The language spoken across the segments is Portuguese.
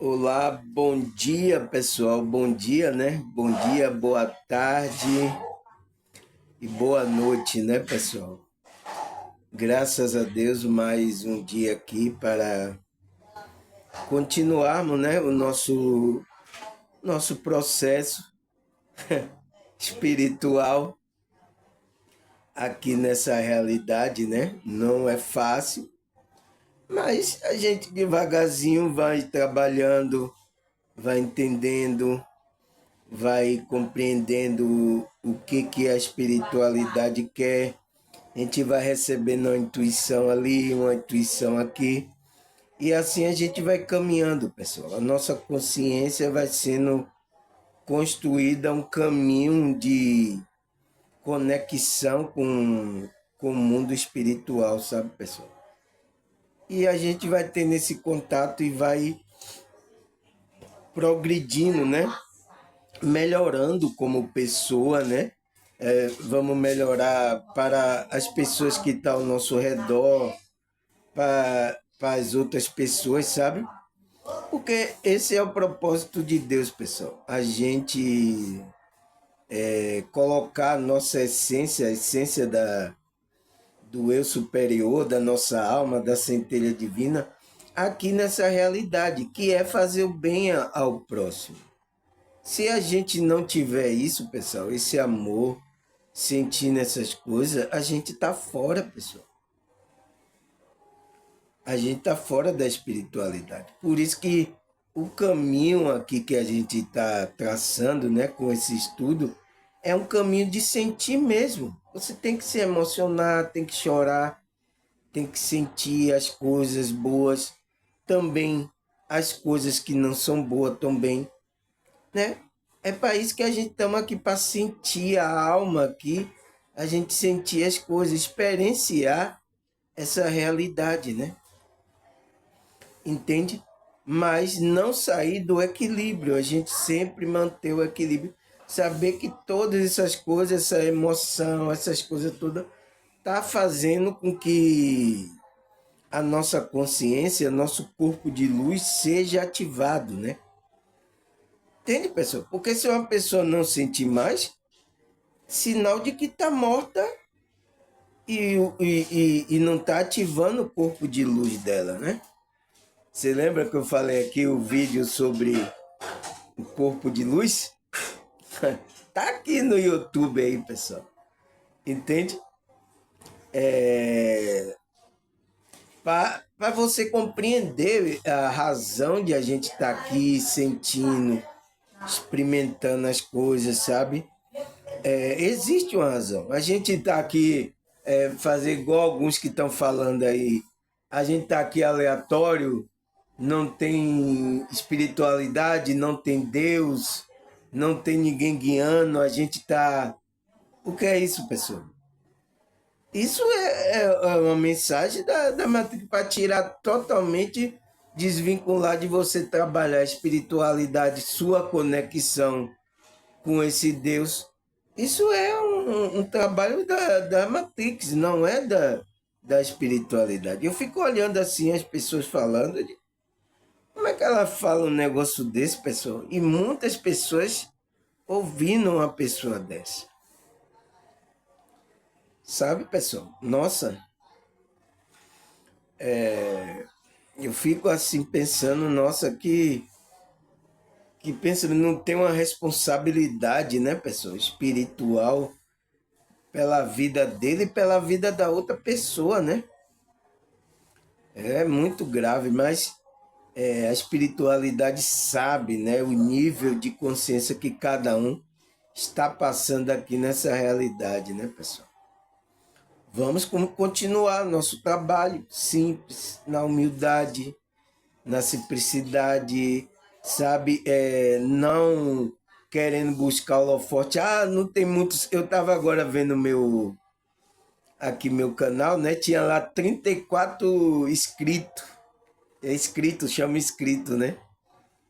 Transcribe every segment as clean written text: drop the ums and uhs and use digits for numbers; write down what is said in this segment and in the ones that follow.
Olá, bom dia pessoal, bom dia, né? Bom dia, boa tarde e boa noite, né, pessoal? Graças a Deus, mais um dia aqui para continuarmos, né, o nosso processo espiritual aqui nessa realidade, né? Não é fácil, mas a gente devagarzinho vai trabalhando, vai entendendo, vai compreendendo o que a espiritualidade quer. A gente vai recebendo uma intuição ali, uma intuição aqui. E assim a gente vai caminhando, pessoal. A nossa consciência vai sendo construída um caminho de conexão com o mundo espiritual, sabe, pessoal? E a gente vai tendo esse contato e vai progredindo, né? Melhorando como pessoa, né? Vamos melhorar para as pessoas que estão ao nosso redor, para as outras pessoas, sabe? Porque esse é o propósito de Deus, pessoal. A gente colocar a nossa essência, a essência do eu superior, da nossa alma, da centelha divina, aqui nessa realidade, que é fazer o bem ao próximo. Se a gente não tiver isso, pessoal, esse amor, sentindo essas coisas, a gente tá fora, pessoal. A gente tá fora da espiritualidade. Por isso que o caminho aqui que a gente está traçando, né, com esse estudo, é um caminho de sentir mesmo. Você tem que se emocionar, tem que chorar, tem que sentir as coisas boas, também as coisas que não são boas também, né? É para isso que a gente estamos aqui, para sentir a alma aqui, a gente sentir as coisas, experienciar essa realidade, né? Entende? Mas não sair do equilíbrio, a gente sempre manter o equilíbrio, saber que todas essas coisas, essa emoção, essas coisas todas, tá fazendo com que a nossa consciência, nosso corpo de luz seja ativado, né? Entende, pessoal? Porque se uma pessoa não sentir mais, sinal de que está morta e não está ativando o corpo de luz dela, né? Você lembra que eu falei aqui o vídeo sobre o corpo de luz? Tá aqui no YouTube aí, pessoal. Entende? Para você compreender a razão de a gente estar aqui sentindo, experimentando as coisas, sabe? Existe uma razão. A gente está aqui, fazer igual alguns que estão falando aí, a gente está aqui aleatório, não tem espiritualidade, não tem Deus, não tem ninguém guiando, a gente está. O que é isso, pessoal? Isso é uma mensagem da Matrix para tirar totalmente, desvincular de você trabalhar a espiritualidade, sua conexão com esse Deus. Isso é um trabalho da Matrix, não é da espiritualidade. Eu fico olhando assim as pessoas falando, como é que ela fala um negócio desse, pessoal? E muitas pessoas ouvindo uma pessoa dessa. Sabe, pessoal? Nossa, eu fico assim pensando, nossa, que pensa, não tem uma responsabilidade, né, pessoal, espiritual pela vida dele e pela vida da outra pessoa, né? É muito grave, mas a espiritualidade sabe, né, o nível de consciência que cada um está passando aqui nessa realidade, né, pessoal? Vamos continuar nosso trabalho simples, na humildade, na simplicidade, sabe? Não querendo buscar o holofote. Ah, não tem muitos. Eu estava agora vendo meu canal, né? Tinha lá 34 inscritos. É inscrito, chama inscrito, né?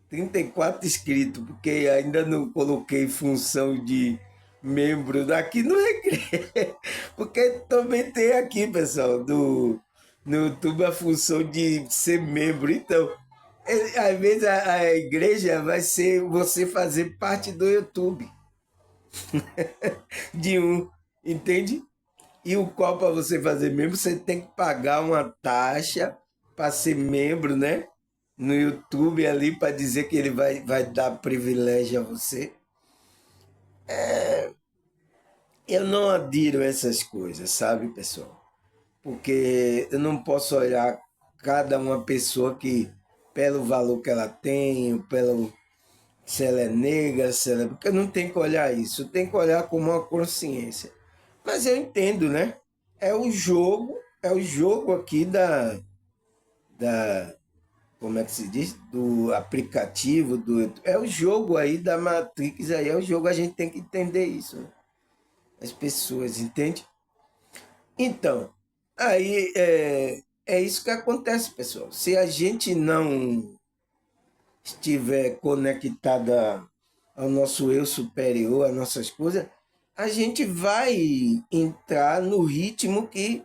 34 inscritos, porque ainda não coloquei função de membro daqui no Recreio. Porque também tem aqui, pessoal, no YouTube a função de ser membro. Então, Às vezes a igreja vai ser você fazer parte do YouTube de um, entende? E o qual para você fazer membro, você tem que pagar uma taxa para ser membro, né? No YouTube ali para dizer que ele vai dar privilégio a você. Eu não adiro a essas coisas, sabe, pessoal? Porque eu não posso olhar cada uma pessoa que, pelo valor que ela tem, pelo se ela é negra, se ela... porque não tem que olhar isso, tem que olhar como uma consciência. Mas eu entendo, né? É o jogo aqui da como é que se diz? Do aplicativo, é o jogo aí da Matrix, aí é o jogo, a gente tem que entender isso, né? As pessoas, entende? Então, aí é isso que acontece, pessoal. Se a gente não estiver conectada ao nosso eu superior, às nossas coisas, a gente vai entrar no ritmo que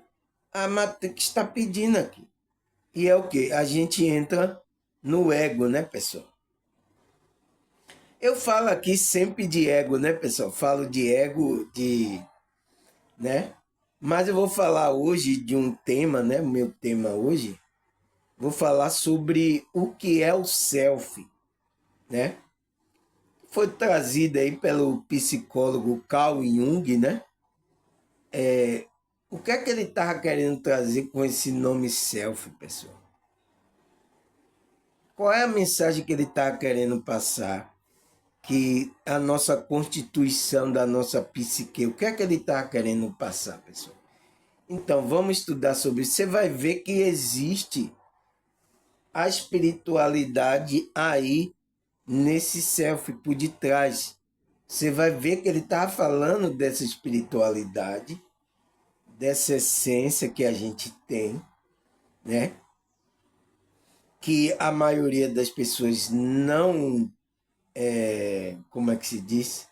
a Matrix está pedindo aqui. E é o que? A gente entra no ego, né, pessoal? Eu falo aqui sempre de ego, né, pessoal? Falo de ego, né? Mas eu vou falar hoje de um tema, né? O meu tema hoje, vou falar sobre o que é o self, né? Foi trazido aí pelo psicólogo Carl Jung, né? O que é que ele estava querendo trazer com esse nome self, pessoal? Qual é a mensagem que ele estava querendo passar? Que a nossa constituição da nossa psique, o que é que ele estava querendo passar, pessoal? Então, vamos estudar sobre isso. Você vai ver que existe a espiritualidade aí nesse self por detrás. Você vai ver que ele está falando dessa espiritualidade, dessa essência que a gente tem, né? Que a maioria das pessoas não, como é que se diz?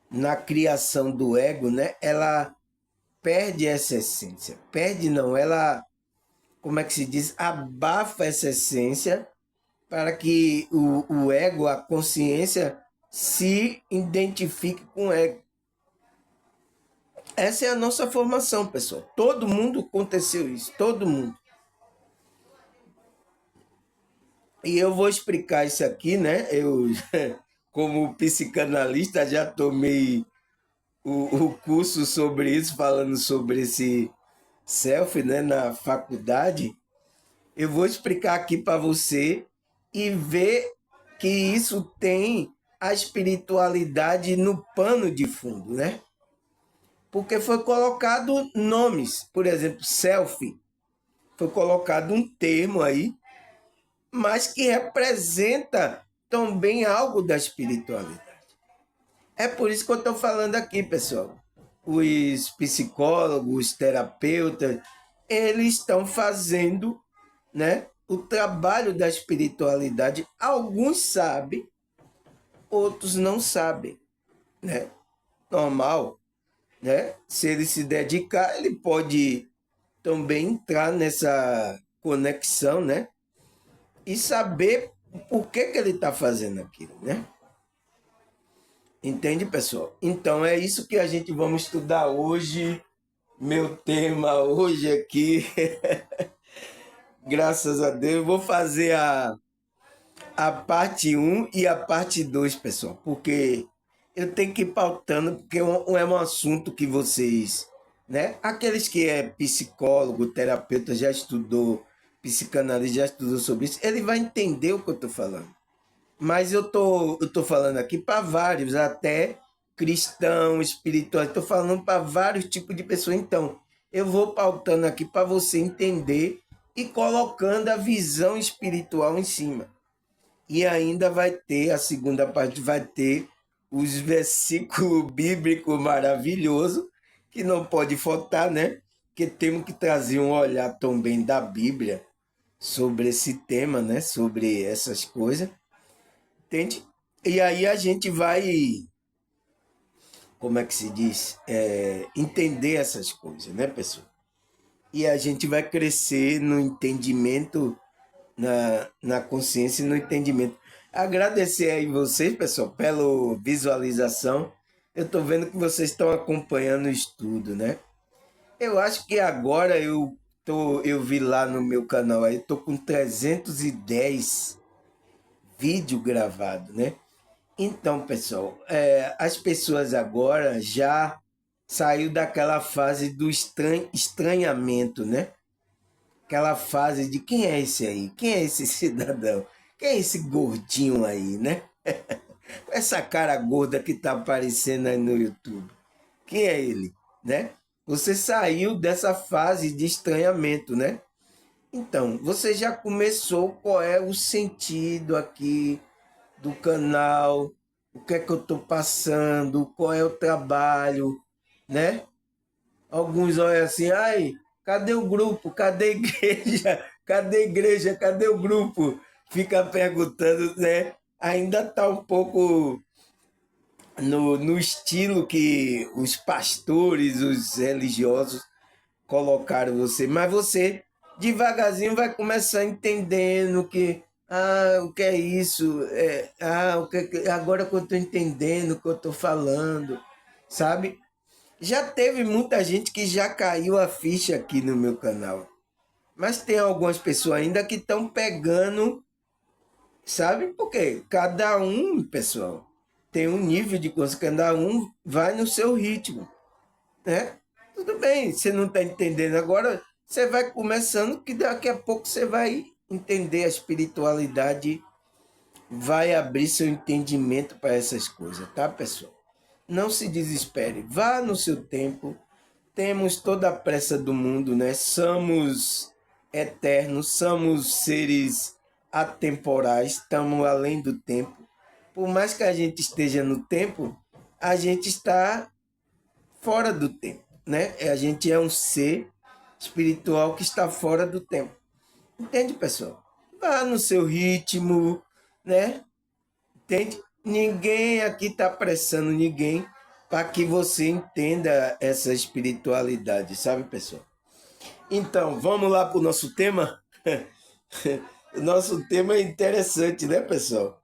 Na criação do ego, né? Ela perde essa essência. Perde não, ela, como é que se diz? Abafa essa essência para que o ego, a consciência, se identifique com o ego. Essa é a nossa formação, pessoal. Todo mundo aconteceu isso, todo mundo. E eu vou explicar isso aqui, né? Eu, como psicanalista, já tomei o curso sobre isso, falando sobre esse self, né, na faculdade. Eu vou explicar aqui para você e ver que isso tem a espiritualidade no pano de fundo, né? Porque foi colocado nomes, por exemplo, selfie, foi colocado um termo aí, mas que representa também algo da espiritualidade. É por isso que eu estou falando aqui, pessoal. Os psicólogos, os terapeutas, eles estão fazendo, né, o trabalho da espiritualidade. Alguns sabem, outros não sabem, né? Normal, né? Se ele se dedicar, ele pode também entrar nessa conexão, né? E saber por que ele está fazendo aquilo, né? Entende, pessoal? Então é isso que a gente vamos estudar hoje. Meu tema hoje aqui, graças a Deus, eu vou fazer a parte um e a parte 2, pessoal, porque eu tenho que ir pautando, porque é um assunto que vocês, né? Aqueles que é psicólogo, terapeuta, já estudou, psicanalista, já estudou sobre isso, ele vai entender o que eu estou falando. Mas eu tô falando aqui para vários, até cristão, espiritual, estou falando para vários tipos de pessoas. Então, eu vou pautando aqui para você entender e colocando a visão espiritual em cima. E ainda vai ter, a segunda parte vai ter os versículos bíblicos maravilhosos, que não pode faltar, né? Porque temos que trazer um olhar também da Bíblia sobre esse tema, né? Sobre essas coisas. Entende? E aí a gente vai, como é que se diz? Entender essas coisas, né, pessoal? E a gente vai crescer no entendimento na consciência e no entendimento. Agradecer aí vocês, pessoal, pela visualização. Eu estou vendo que vocês estão acompanhando o estudo, né? Eu acho que agora eu vi lá no meu canal aí, tô com 310 vídeo gravado, né? Então, pessoal, as pessoas agora já saiu daquela fase do estranhamento, né? Aquela fase de quem é esse aí? Quem é esse cidadão? Quem é esse gordinho aí, né? Essa cara gorda que tá aparecendo aí no YouTube. Quem é ele, né? Você saiu dessa fase de estranhamento, né? Então, você já começou qual é o sentido aqui do canal, o que é que eu estou passando, qual é o trabalho, né? Alguns olham assim, ai, cadê o grupo? Cadê a igreja? Cadê a igreja? Cadê o grupo? Fica perguntando, né? Ainda está um pouco no estilo que os pastores, os religiosos colocaram você, mas você devagarzinho vai começar entendendo que o que é isso, agora que eu estou entendendo o que eu estou falando, sabe? Já teve muita gente que já caiu a ficha aqui no meu canal, mas tem algumas pessoas ainda que estão pegando, sabe? Porque cada um, pessoal, tem um nível de coisa, cada um vai no seu ritmo, né? Tudo bem, você não está entendendo agora, você vai começando que daqui a pouco você vai entender a espiritualidade, vai abrir seu entendimento para essas coisas, tá, pessoal? Não se desespere, vá no seu tempo. Temos toda a pressa do mundo, né? Somos eternos, somos seres atemporais, estamos além do tempo. Por mais que a gente esteja no tempo, a gente está fora do tempo, né? A gente é um ser espiritual que está fora do tempo. Entende, pessoal? Vá no seu ritmo, né? Entende? Ninguém aqui está pressando ninguém para que você entenda essa espiritualidade, sabe, pessoal? Então, vamos lá para o nosso tema? O nosso tema é interessante, né, pessoal?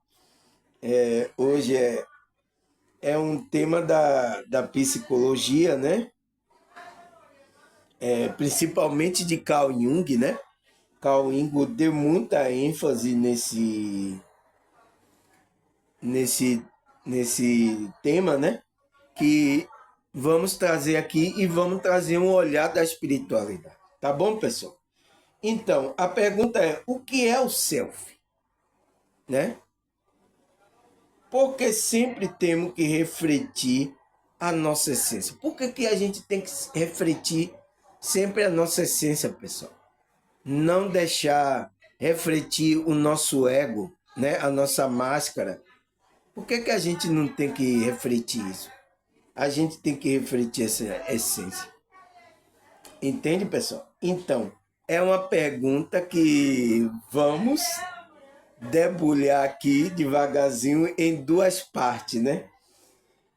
Hoje é um tema da psicologia, né? Principalmente de Carl Jung, né? Carl Jung deu muita ênfase nesse, nesse tema, né? Que vamos trazer aqui e vamos trazer um olhar da espiritualidade. Tá bom, pessoal? Então, a pergunta é: o que é o self? Né? Porque sempre temos que refletir a nossa essência. Por que a gente tem que refletir sempre a nossa essência, pessoal? Não deixar refletir o nosso ego, né? A nossa máscara. Por que a gente não tem que refletir isso? A gente tem que refletir essa essência. Entende, pessoal? Então, é uma pergunta que vamos debulhar aqui devagarzinho em duas partes, né?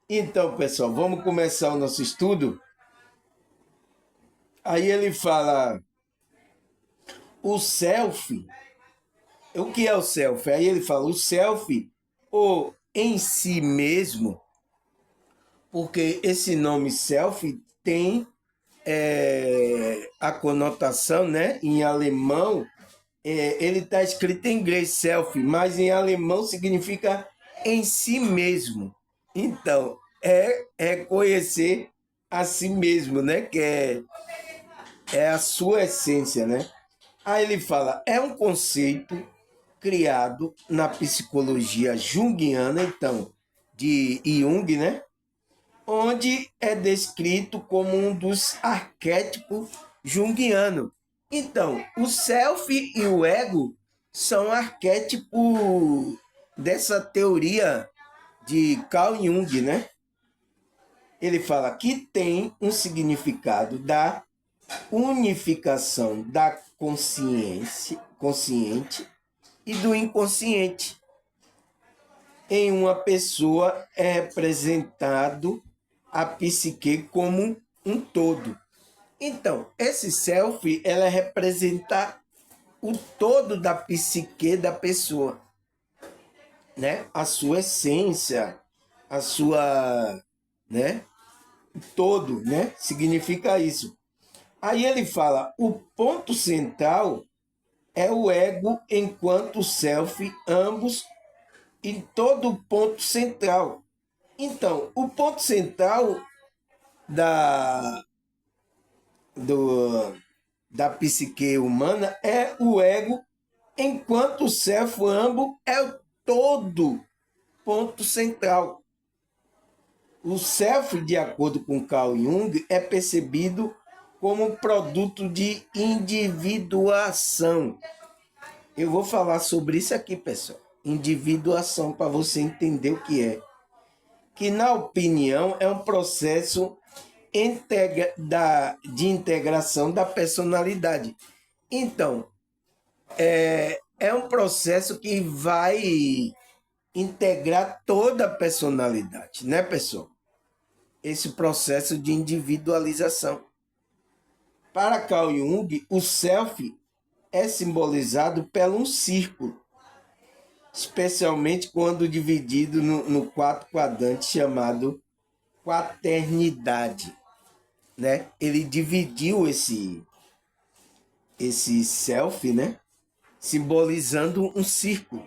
Então, pessoal, vamos começar o nosso estudo. Aí ele fala o self. O que é o self? Aí ele fala o self, ou em si mesmo, porque esse nome self tem a conotação, né? Em alemão, ele está escrito em inglês self, mas em alemão significa em si mesmo. Então, é conhecer a si mesmo, né? Que é a sua essência, né? Aí ele fala, é um conceito criado na psicologia junguiana, então, de Jung, né? Onde é descrito como um dos arquétipos junguianos. Então, o self e o ego são arquétipos dessa teoria de Carl Jung, né? Ele fala que tem um significado da unificação da consciente e do inconsciente em uma pessoa é representado a psique como um todo. Então, esse self, ela representa o todo da psique da pessoa, né? A sua essência, a sua, né? Todo, né? Significa isso. Aí ele fala, o ponto central é o ego enquanto self, ambos em todo ponto central. Então, o ponto central da, do, da psique humana é o ego, enquanto o self, ambos é o todo ponto central. O self, de acordo com Carl Jung, é percebido como produto de individuação. Eu vou falar sobre isso aqui, pessoal. Individuação, para você entender o que é. Que, na opinião, é um processo de integração da personalidade. Então, é um processo que vai integrar toda a personalidade, né, pessoal? Esse processo de individualização. Para Carl Jung, o self é simbolizado por um círculo, especialmente quando dividido no quarto quadrante chamado quaternidade, né? Ele dividiu esse self, né? Simbolizando um círculo.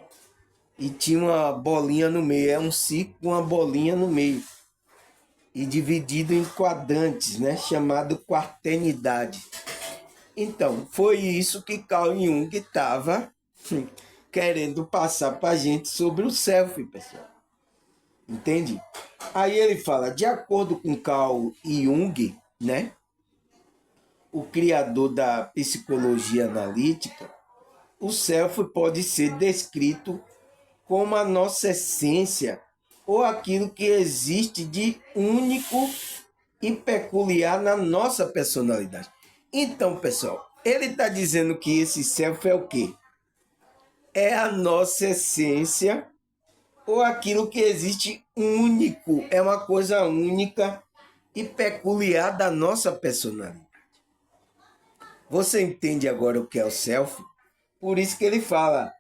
E tinha uma bolinha no meio, é um círculo com uma bolinha no meio. E dividido em quadrantes, né? Chamado quaternidade. Então, foi isso que Carl Jung estava querendo passar para a gente sobre o self, pessoal. Entende? Aí ele fala, de acordo com Carl Jung, né? O criador da psicologia analítica, o self pode ser descrito como a nossa essência ou aquilo que existe de único e peculiar na nossa personalidade. Então, pessoal, ele está dizendo que esse self é o quê? É a nossa essência ou aquilo que existe único, é uma coisa única e peculiar da nossa personalidade. Você entende agora o que é o self? Por isso que ele fala,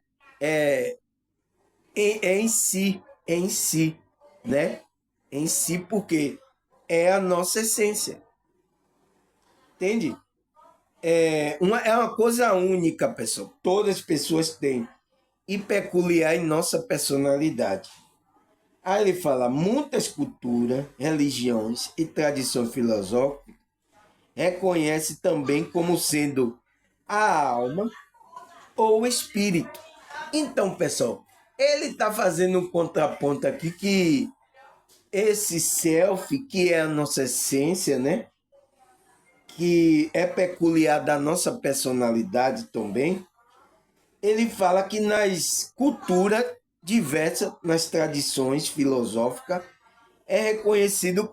em si, né? Em si, porque é a nossa essência. Entende? É uma coisa única, pessoal. Todas as pessoas têm. E peculiar em nossa personalidade. Aí ele fala, muitas culturas, religiões e tradições filosóficas reconhecem também como sendo a alma ou o espírito. Então, pessoal, ele está fazendo um contraponto aqui que esse self, que é a nossa essência, né? Que é peculiar da nossa personalidade também, ele fala que nas culturas diversas, nas tradições filosóficas, é reconhecido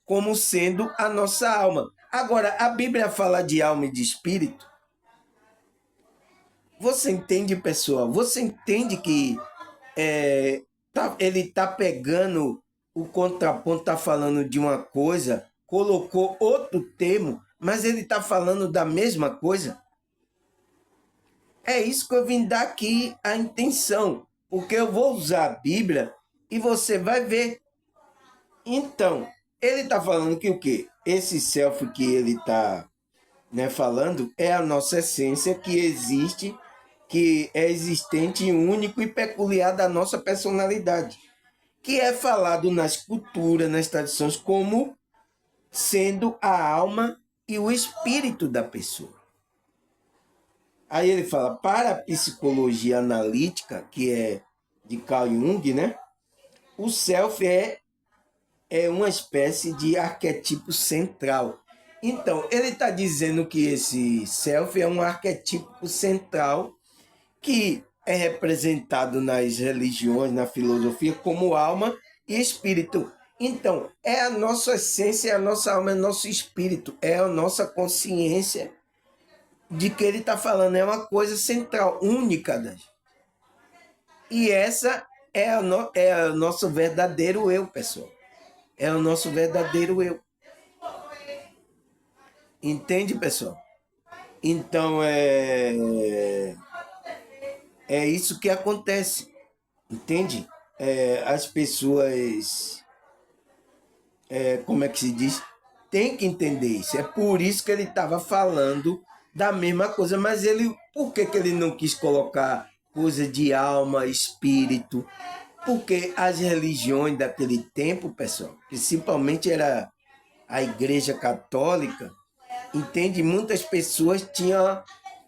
como sendo a nossa alma. Agora, a Bíblia fala de alma e de espírito. Você entende, pessoal? Você entende que ele está pegando o contraponto, está falando de uma coisa, colocou outro termo, mas ele está falando da mesma coisa? É isso que eu vim dar aqui a intenção, porque eu vou usar a Bíblia e você vai ver. Então, ele está falando que o quê? Esse self que ele está, né, falando é a nossa essência que existe, que é existente, único e peculiar da nossa personalidade, que é falado nas culturas, nas tradições, como sendo a alma e o espírito da pessoa. Aí ele fala, para a psicologia analítica, que é de Carl Jung, né? O self é uma espécie de arquétipo central. Então, ele está dizendo que esse self é um arquétipo central que é representado nas religiões, na filosofia, como alma e espírito. Então, é a nossa essência, é a nossa alma, é o nosso espírito, é a nossa consciência de que ele está falando, é uma coisa central, única. E essa é o nosso verdadeiro eu, pessoal. É o nosso verdadeiro eu. Entende, pessoal? Então, é isso que acontece, entende? As pessoas, como é que se diz? Tem que entender isso. É por isso que ele estava falando da mesma coisa, mas ele, por que ele não quis colocar coisa de alma, espírito? Porque as religiões daquele tempo, pessoal, principalmente era a Igreja Católica, entende? Muitas pessoas tinham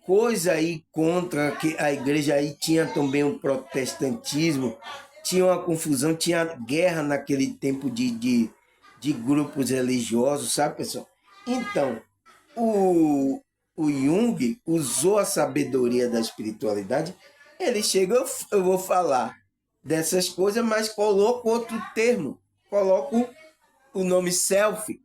coisa aí contra que a igreja aí tinha também o protestantismo, tinha uma confusão, tinha guerra naquele tempo de grupos religiosos, sabe, pessoal? Então, o, o Jung usou a sabedoria da espiritualidade, ele chega, eu vou falar dessas coisas, mas coloco outro termo, coloco o nome self,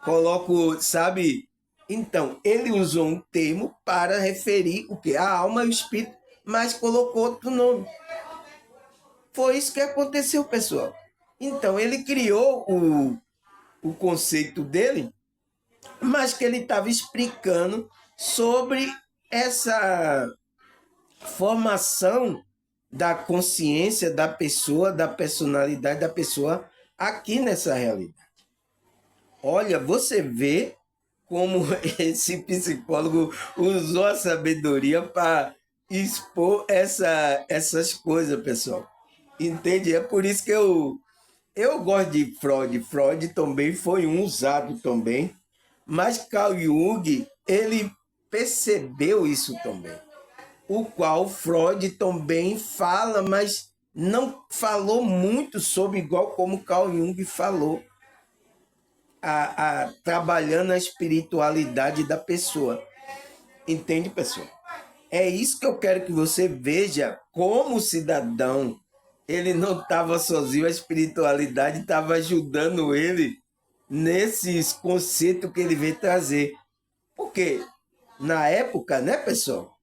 coloco, sabe? Então, ele usou um termo para referir o que? A alma e o espírito, mas colocou outro nome. Foi isso que aconteceu, pessoal. Então, ele criou o conceito dele, mas que ele estava explicando sobre essa formação da consciência da pessoa, da personalidade da pessoa aqui nessa realidade. Olha, você vê como esse psicólogo usou a sabedoria para expor essas coisas, pessoal. Entende? É por isso que eu gosto de Freud. Freud também foi um usado também, mas Carl Jung, ele percebeu isso também. O qual Freud também fala, mas não falou muito sobre igual como Carl Jung falou trabalhando a espiritualidade da pessoa. Entende, pessoal? É isso que eu quero que você veja como o cidadão. Ele não estava sozinho, a espiritualidade estava ajudando ele nesses conceitos que ele veio trazer. Porque na época, né, pessoal,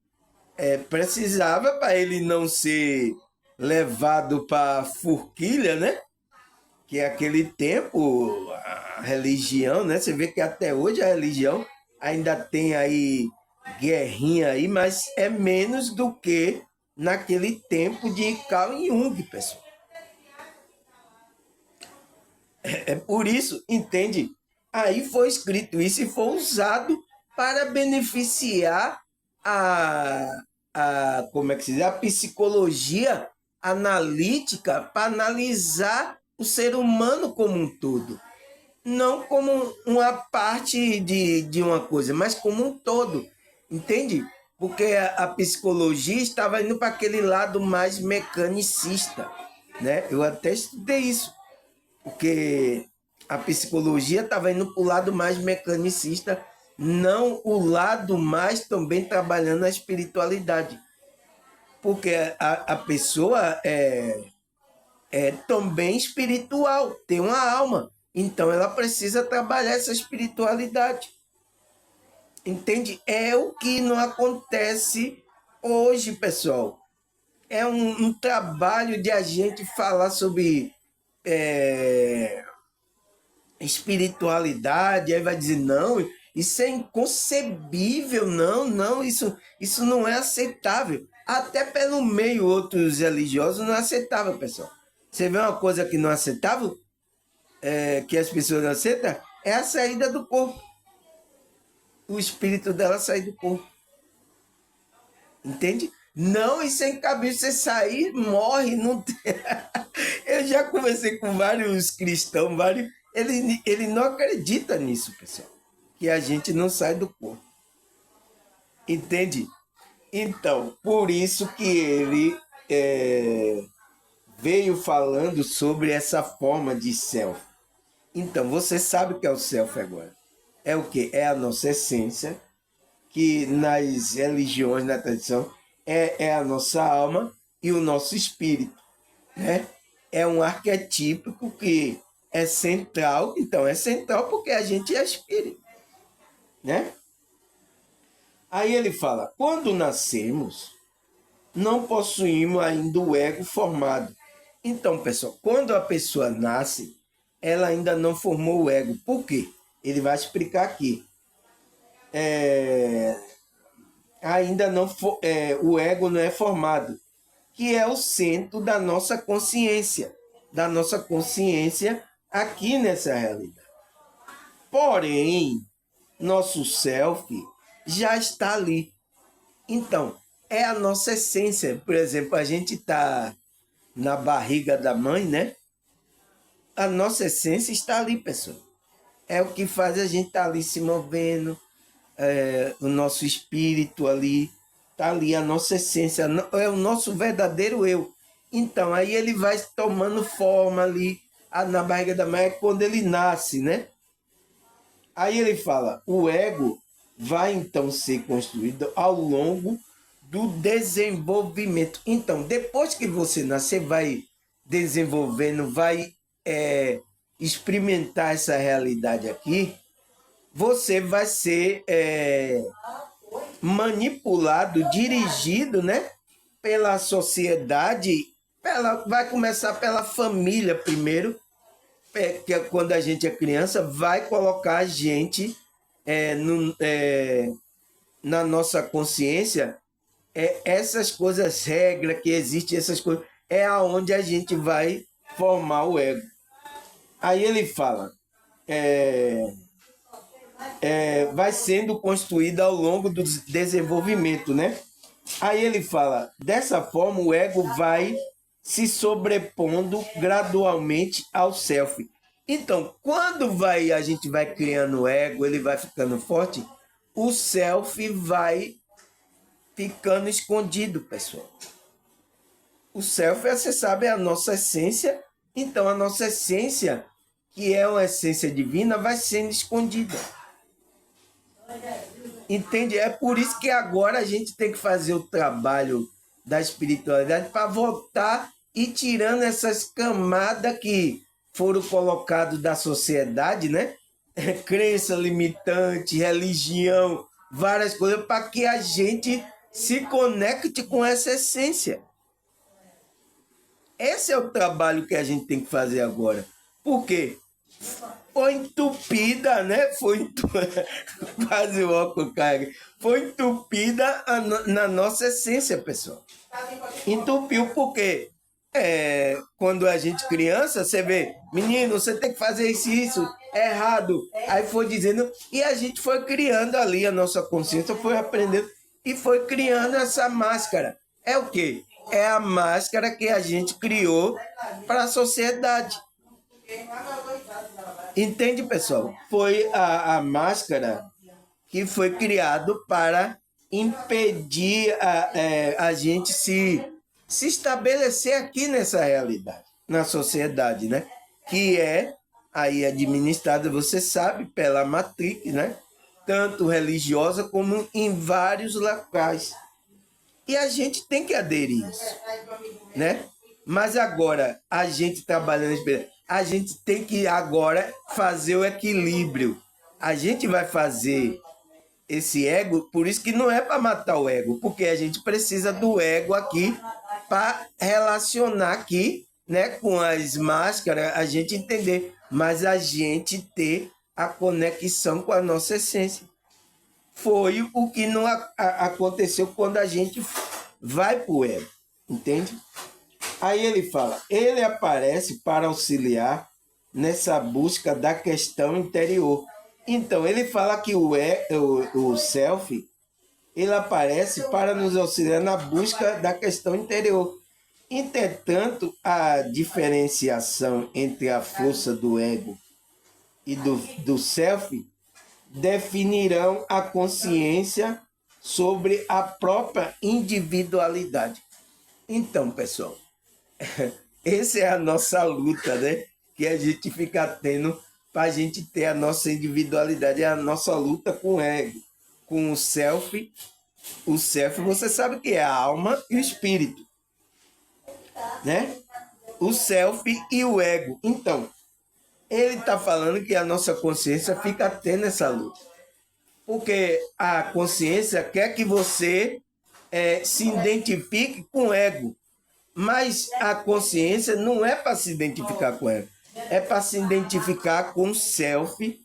precisava para ele não ser levado para forquilha, né? Que é aquele tempo, a religião, né? Você vê que até hoje a religião ainda tem aí guerrinha aí, mas é menos do que naquele tempo de Carl Jung, pessoal. É por isso, entende? Aí foi escrito isso e foi usado para beneficiar a, como é que se diz? A psicologia analítica para analisar o ser humano como um todo. Não como uma parte de uma coisa, mas como um todo, entende? Porque a psicologia estava indo para aquele lado mais mecanicista, né? Eu até estudei isso, porque a psicologia estava indo para o lado mais mecanicista, não o lado mais também trabalhando a espiritualidade. Porque a pessoa é também espiritual, tem uma alma. Então ela precisa trabalhar essa espiritualidade. Entende? É o que não acontece hoje, pessoal. É um trabalho de a gente falar sobre é, espiritualidade, aí vai dizer, não, isso é inconcebível, não, isso não é aceitável. Até pelo meio outros religiosos não é aceitável, pessoal. Você vê uma coisa que não é aceitável, que as pessoas não aceitam, é a saída do corpo. O espírito dela sair do corpo. Entende? Não, isso é incabível. Você sair, morre. Não tem... Eu já conversei com vários cristãos, vários. Ele não acredita nisso, pessoal. Que a gente não sai do corpo. Entende? Então, por isso que ele veio falando sobre essa forma de self. Então, você sabe o que é o self agora. É o que? É a nossa essência, que nas religiões, na tradição, é a nossa alma e o nosso espírito, né? É um arquetípico que é central, então é central porque a gente é espírito, né? Aí ele fala, quando nascemos, não possuímos ainda o ego formado. Então, pessoal, quando a pessoa nasce, ela ainda não formou o ego. Por quê? Ele vai explicar aqui. ainda não o ego não é formado, que é o centro da nossa consciência aqui nessa realidade. Porém, nosso self já está ali. Então, é a nossa essência. Por exemplo, a gente está na barriga da mãe, né? A nossa essência está ali, pessoal. É o que faz a gente estar ali se movendo, o nosso espírito ali, está ali, a nossa essência, é o nosso verdadeiro eu. Então, aí ele vai tomando forma ali na barriga da mãe, quando ele nasce, né? Aí ele fala, o ego vai então ser construído ao longo do desenvolvimento. Então, depois que você nascer, vai desenvolvendo, vai experimentar essa realidade aqui, você vai ser manipulado, dirigido, né, pela sociedade, vai começar pela família primeiro, que é quando a gente é criança, vai colocar a gente na nossa consciência essas coisas, regras que existem, essas coisas, é aonde a gente vai formar o ego. Aí ele fala, vai sendo construída ao longo do desenvolvimento, né? Aí ele fala, dessa forma o ego vai se sobrepondo gradualmente ao self. Então, quando a gente vai criando o ego, ele vai ficando forte, o self vai ficando escondido, pessoal. O self, você sabe, é a nossa essência. Então, a nossa essência, que é uma essência divina, vai sendo escondida. Entende? É por isso que agora a gente tem que fazer o trabalho da espiritualidade para voltar e tirando essas camadas que foram colocadas da sociedade, né? Crença limitante, religião, várias coisas, para que a gente se conecte com essa essência. Esse é o trabalho que a gente tem que fazer agora. Por quê? Foi entupida, né? Quase o óculos cai. Foi entupida na nossa essência, pessoal. Entupiu porque quando a gente criança, você vê, menino, você tem que fazer isso, é errado. Aí foi dizendo, e a gente foi criando ali, a nossa consciência foi aprendendo e foi criando essa máscara. É o quê? É a máscara que a gente criou para a sociedade. Entende, pessoal? Foi a máscara que foi criado para impedir a gente se estabelecer aqui nessa realidade, na sociedade, né? Que é aí administrada, você sabe, pela Matrix, né? Tanto religiosa como em vários locais. E a gente tem que aderir a isso, né? Mas agora, a gente trabalhando, a gente tem que agora fazer o equilíbrio. A gente vai fazer esse ego, por isso que não é para matar o ego, porque a gente precisa do ego aqui para relacionar aqui, né, com as máscaras, a gente entender, mas a gente ter a conexão com a nossa essência. Foi o que não aconteceu quando a gente vai para o ego, entende? Aí ele fala, ele aparece para auxiliar nessa busca da questão interior. Então, ele fala que o self, ele aparece para nos auxiliar na busca da questão interior. Entretanto, a diferenciação entre a força do ego e do self definirão a consciência sobre a própria individualidade. Então, pessoal, essa é a nossa luta, né? Que a gente fica tendo para a gente ter a nossa individualidade, é a nossa luta com o ego, com o self. O self, você sabe que é a alma e o espírito, né? O self e o ego. Então, ele está falando que a nossa consciência fica tendo essa luta. Porque a consciência quer que você se identifique com o ego. Mas a consciência não é para se identificar com o ego. É para se identificar com o self,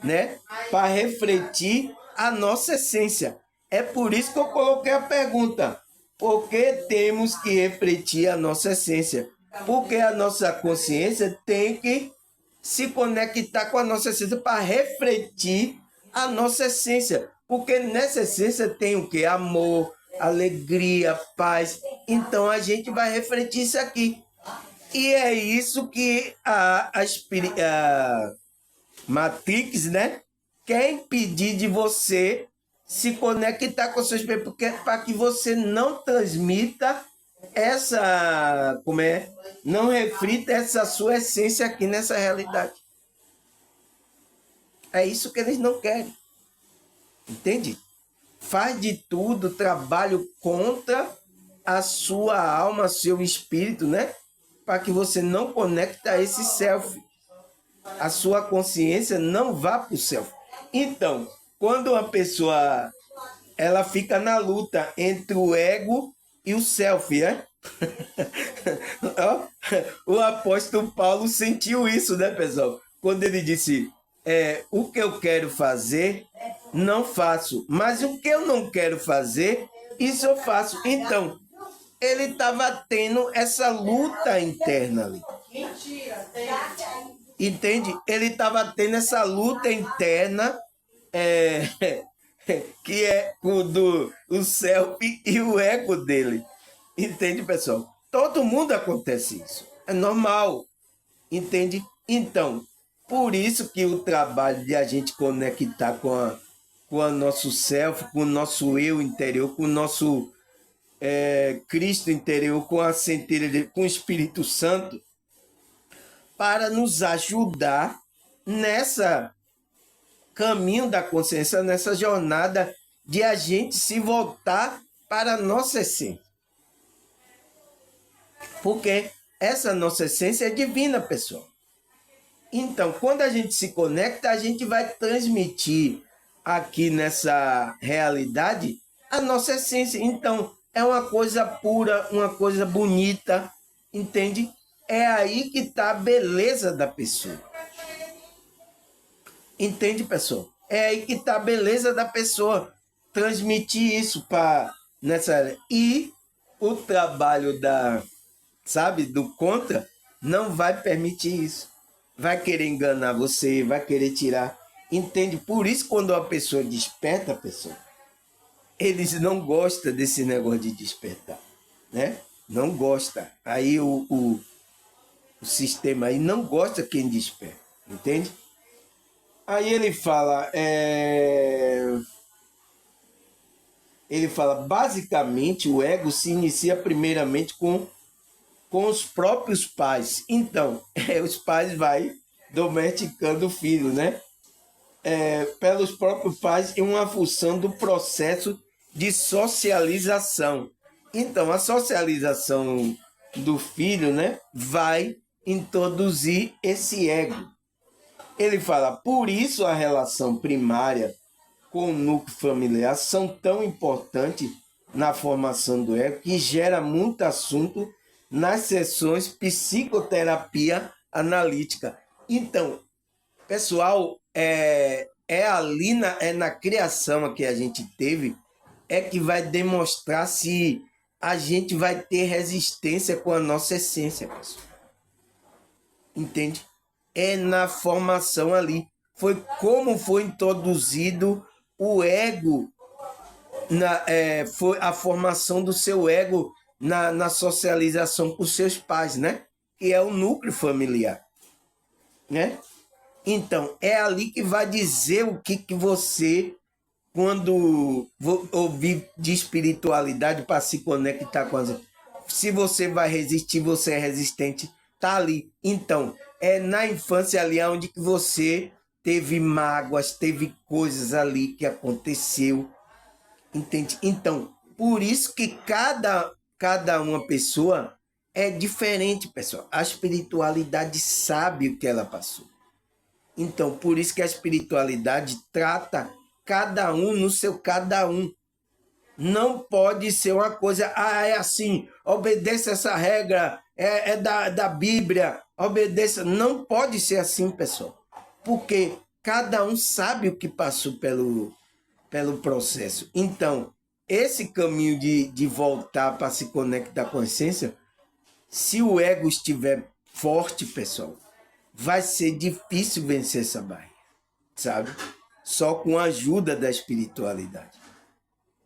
né? Para refletir a nossa essência. É por isso que eu coloquei a pergunta. Por que temos que refletir a nossa essência? Porque a nossa consciência tem que se conectar com a nossa essência para refletir a nossa essência. Porque nessa essência tem o que? Amor, alegria, paz. Então a gente vai refletir isso aqui. E é isso que a Matrix, né, quer impedir de você se conectar com seus pés, porque para que você não transmita essa, como é, não reflita essa sua essência aqui nessa realidade. É isso que eles não querem. Entende? Faz de tudo, trabalho contra a sua alma, seu espírito, né? Para que você não conecte a esse self. A sua consciência não vá para o self. Então, quando uma pessoa ela fica na luta entre o ego e o self, né? O apóstolo Paulo sentiu isso, né, pessoal? Quando ele disse, o que eu quero fazer, não faço. Mas o que eu não quero fazer, isso eu faço. Então, ele estava tendo essa luta interna ali. Entende? Ele estava tendo essa luta interna que é o self e o ego dele. Entende, pessoal? Todo mundo acontece isso. É normal. Entende? Então, por isso que o trabalho de a gente conectar com o nosso self, com o nosso eu interior, com o nosso Cristo interior, com a centelha, com o Espírito Santo, para nos ajudar nessa caminho da consciência, nessa jornada de a gente se voltar para a nossa essência. Porque essa nossa essência é divina, pessoal. Então, quando a gente se conecta, a gente vai transmitir aqui nessa realidade a nossa essência. Então, é uma coisa pura, uma coisa bonita, entende? É aí que está a beleza da pessoa. Entende, pessoal? É aí que está a beleza da pessoa. Transmitir isso para nessa área. E o trabalho do contra não vai permitir isso. Vai querer enganar você, vai querer tirar. Entende? Por isso, quando a pessoa desperta, pessoal, eles não gostam desse negócio de despertar, né? Não gosta. Aí o sistema aí não gosta quem desperta, entende? Aí ele fala, basicamente o ego se inicia primeiramente com os próprios pais. Então, os pais vai domesticando o filho, né? Pelos próprios pais em uma função do processo de socialização. Então, a socialização do filho, né, vai introduzir esse ego. Ele fala, por isso a relação primária com o núcleo familiar são tão importantes na formação do ego, que gera muito assunto nas sessões psicoterapia analítica. Então, pessoal, ali na criação que a gente teve, é que vai demonstrar se a gente vai ter resistência com a nossa essência, pessoal. Entende? É na formação ali. Foi como foi introduzido o ego, foi a formação do seu ego na socialização com seus pais, né? Que é o núcleo familiar, né? Então, é ali que vai dizer o que você, quando ouvir de espiritualidade para se conectar com as... Se você vai resistir, você é resistente, tá ali. Então, é na infância ali onde que você teve mágoas, teve coisas ali que aconteceu, entende? Então, por isso que cada uma pessoa é diferente, pessoal. A espiritualidade sabe o que ela passou. Então, por isso que a espiritualidade trata cada um no seu cada um. Não pode ser uma coisa, é assim, obedeça essa regra, é da Bíblia, obedeça. Não pode ser assim, pessoal. Porque cada um sabe o que passou pelo processo. Então, esse caminho de voltar para se conectar com a essência, se o ego estiver forte, pessoal, vai ser difícil vencer essa barreira, sabe? Só com a ajuda da espiritualidade.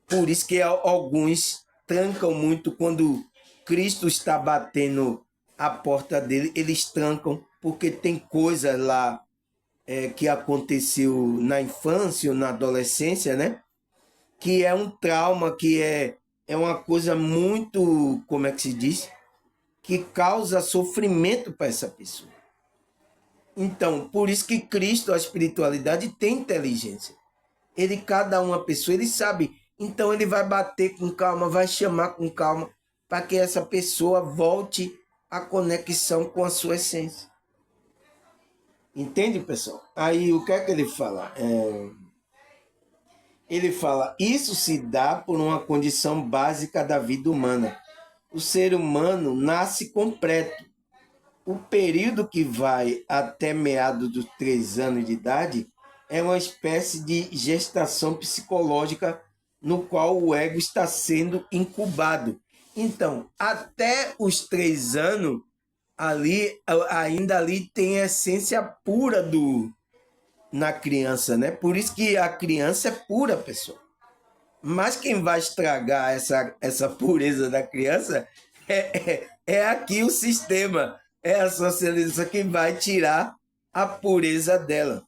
Por isso que alguns trancam muito quando Cristo está batendo a porta dele, eles trancam porque tem coisa lá que aconteceu na infância ou na adolescência, né? Que é um trauma, que é uma coisa muito, como é que se diz? Que causa sofrimento para essa pessoa. Então, por isso que Cristo, a espiritualidade, tem inteligência. Ele, cada uma pessoa, ele sabe. Então, ele vai bater com calma, vai chamar com calma, para que essa pessoa volte à conexão com a sua essência. Entende, pessoal? Aí, o que é que ele fala? Ele fala, isso se dá por uma condição básica da vida humana. O ser humano nasce completo. O período que vai até meados dos 3 anos de idade é uma espécie de gestação psicológica no qual o ego está sendo incubado. Então, até os 3 anos, ainda ali tem a essência pura na criança, né? Por isso que a criança é pura, pessoal. Mas quem vai estragar essa pureza da criança é aqui o sistema, é a socialização que vai tirar a pureza dela.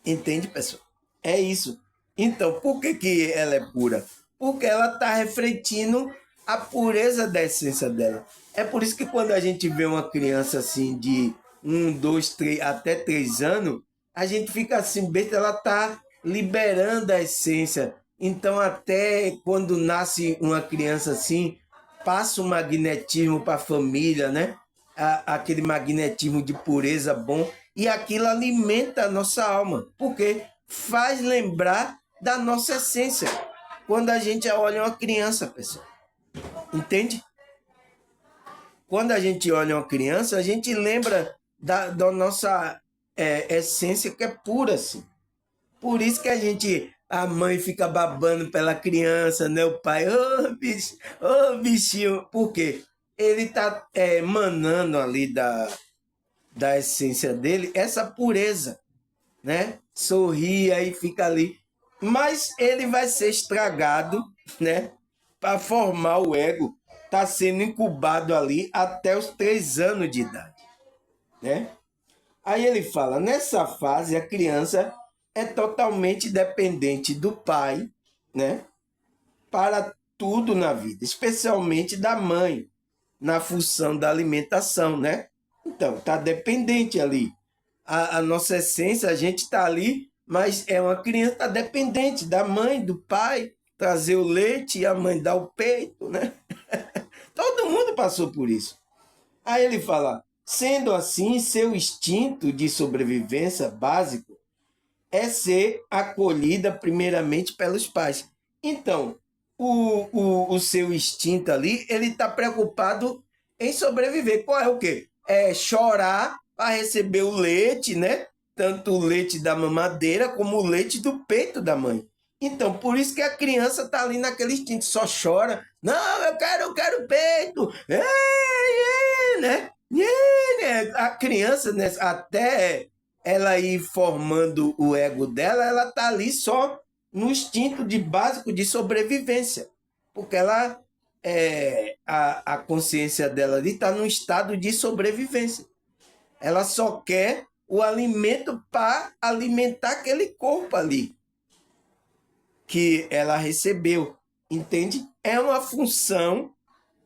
Entende, pessoal? É isso. Então, por que ela é pura? Porque ela está refletindo a pureza da essência dela. É por isso que quando a gente vê uma criança assim de 2, 3, até 3 anos, a gente fica assim, besta, ela está liberando a essência. Então, até quando nasce uma criança assim, passa um magnetismo para a família, né? Aquele magnetismo de pureza bom, e aquilo alimenta a nossa alma, porque faz lembrar da nossa essência. Quando a gente olha uma criança, pessoal, entende? Quando a gente olha uma criança, a gente lembra da nossa essência, que é pura, assim. Por isso que a mãe fica babando pela criança, né? O pai, ô bichinho, por quê? Ele está emanando ali da essência dele essa pureza, né? Sorri, aí fica ali. Mas ele vai ser estragado, né? Para formar o ego, está sendo incubado ali até os 3 anos de idade, né? Aí ele fala, nessa fase a criança é totalmente dependente do pai, né? Para tudo na vida, especialmente da mãe, na função da alimentação, né? Então, está dependente ali. A nossa essência, a gente está ali, mas é uma criança, está dependente da mãe, do pai, trazer o leite e a mãe dar o peito, né? Todo mundo passou por isso. Aí ele fala, sendo assim, seu instinto de sobrevivência básico é ser acolhida primeiramente pelos pais. Então, o seu instinto ali, ele está preocupado em sobreviver. Qual é o quê? É chorar para receber o leite, né? Tanto o leite da mamadeira como o leite do peito da mãe. Então, por isso que a criança está ali naquele instinto, só chora. Não, eu quero peito. Né? A criança, né? Até ela ir formando o ego dela, ela tá ali só no instinto básico de sobrevivência. Porque ela a consciência dela ali está num estado de sobrevivência. Ela só quer o alimento para alimentar aquele corpo ali que ela recebeu, entende? É uma função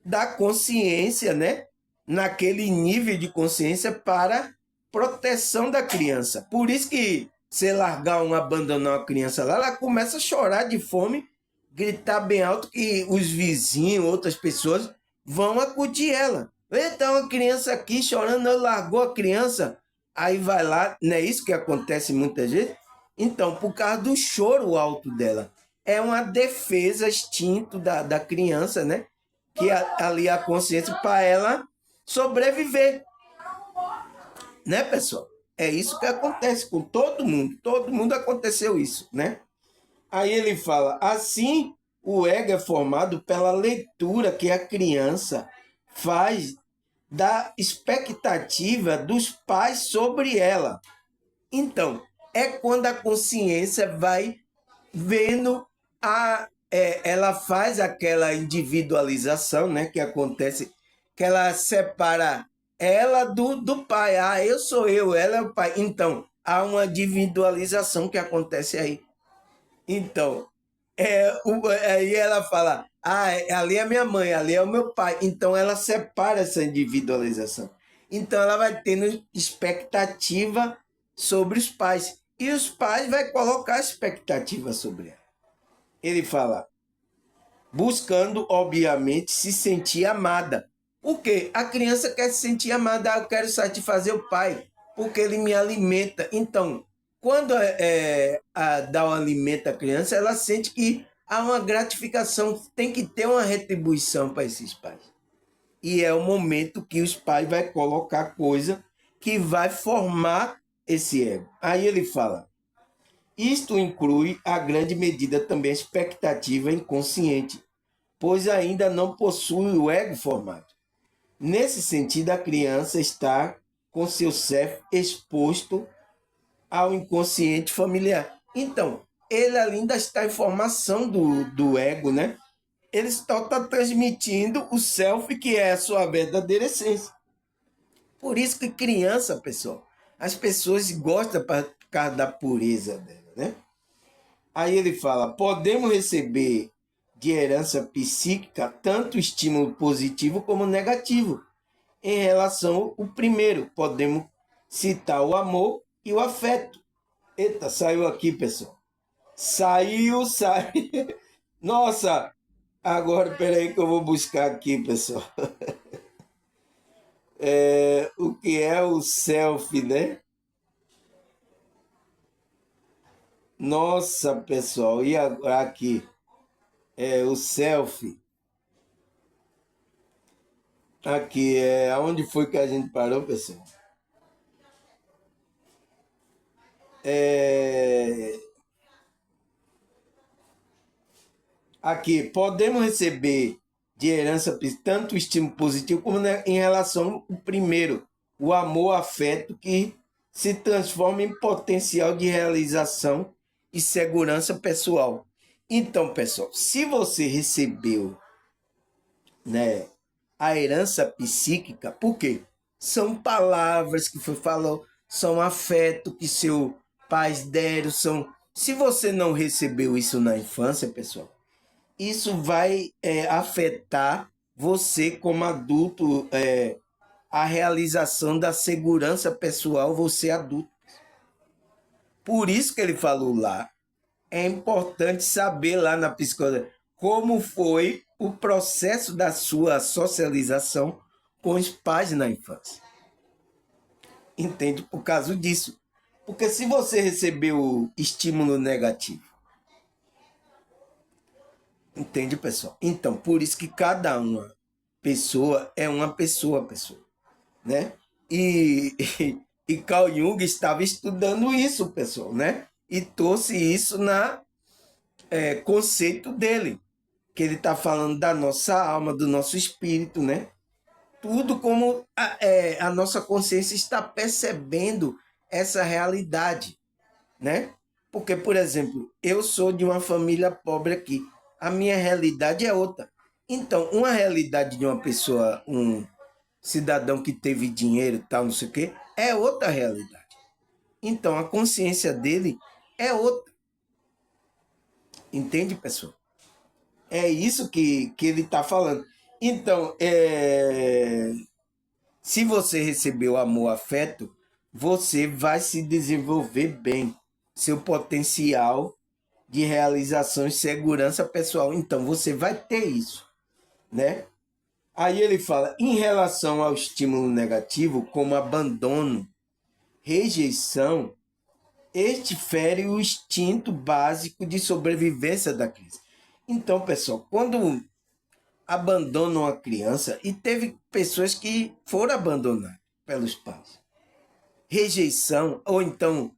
da consciência, né? Naquele nível de consciência para proteção da criança. Por isso que se largar abandonar uma criança lá, ela começa a chorar de fome, gritar bem alto que os vizinhos, outras pessoas vão acudir ela. Então, uma criança aqui chorando, ela largou a criança, aí vai lá, não é isso que acontece muitas vezes? Então, por causa do choro alto dela. É uma defesa, instinto da criança, né? Que ali a consciência para ela sobreviver. Né, pessoal? É isso que acontece com todo mundo. Todo mundo aconteceu isso, né? Aí ele fala, assim o ego é formado pela leitura que a criança faz da expectativa dos pais sobre ela. Então, é quando a consciência vai vendo ela faz aquela individualização, né, que acontece, que ela separa ela do pai. Ah, eu sou eu, ela é o pai. Então, há uma individualização que acontece aí. Então, aí ela fala, ali é minha mãe, ali é o meu pai. Então, ela separa essa individualização. Então, ela vai tendo expectativa sobre os pais. E os pais vai colocar expectativa sobre ela. Ele fala, buscando, obviamente, se sentir amada. Por quê? A criança quer se sentir amada. Eu quero satisfazer o pai, porque ele me alimenta. Então, quando dá um alimento à criança, ela sente que há uma gratificação, tem que ter uma retribuição para esses pais. E é o momento que os pais vão colocar coisa que vai formar esse ego. Aí ele fala, isto inclui, a grande medida, também a expectativa inconsciente, pois ainda não possui o ego formado. Nesse sentido, a criança está com seu ser exposto ao inconsciente familiar. Então, ele ainda está em formação do ego, né? Ele está transmitindo o self, que é a sua verdadeira essência. Por isso que criança, pessoal, as pessoas gostam por causa da pureza dela, né? Aí ele fala, podemos receber de herança psíquica tanto estímulo positivo como negativo. Em relação ao primeiro, podemos citar o amor e o afeto. Eita, saiu aqui, pessoal. Saiu. Nossa, agora peraí que eu vou buscar aqui, pessoal. O que é o self, né? Nossa, pessoal, e agora aqui? O self. Aqui, aonde foi que a gente parou, pessoal? Aqui, podemos receber de herança tanto o estímulo positivo como em relação ao primeiro, o amor, afeto, que se transforma em potencial de realização e segurança pessoal. Então, pessoal, se você recebeu, né, a herança psíquica, por quê? São palavras que foi falou, são afeto que seus pais deram, são. Se você não recebeu isso na infância, pessoal, isso vai afetar você como adulto, a realização da segurança pessoal, você adulto. Por isso que ele falou lá, é importante saber lá na psicologia como foi o processo da sua socialização com os pais na infância. Entende? Por causa disso. Porque se você recebeu estímulo negativo, entende, pessoal? Então, por isso que cada uma pessoa é uma pessoa, né? E Carl Jung estava estudando isso, pessoal, né? E trouxe isso na conceito dele, que ele está falando da nossa alma, do nosso espírito, né? Tudo como a nossa consciência está percebendo essa realidade, né? Porque, por exemplo, eu sou de uma família pobre aqui. A minha realidade é outra. Então, uma realidade de uma pessoa, um cidadão que teve dinheiro, tal, não sei o quê, é outra realidade. Então, a consciência dele é outra. Entende, pessoal? É isso que ele está falando. Então, se você recebeu amor, afeto, você vai se desenvolver bem. Seu potencial de realização e segurança pessoal. Então, você vai ter isso, né? Aí ele fala, em relação ao estímulo negativo, como abandono, rejeição, este fere o instinto básico de sobrevivência da crise. Então, pessoal, quando abandonam a criança, e teve pessoas que foram abandonadas pelos pais, rejeição, ou então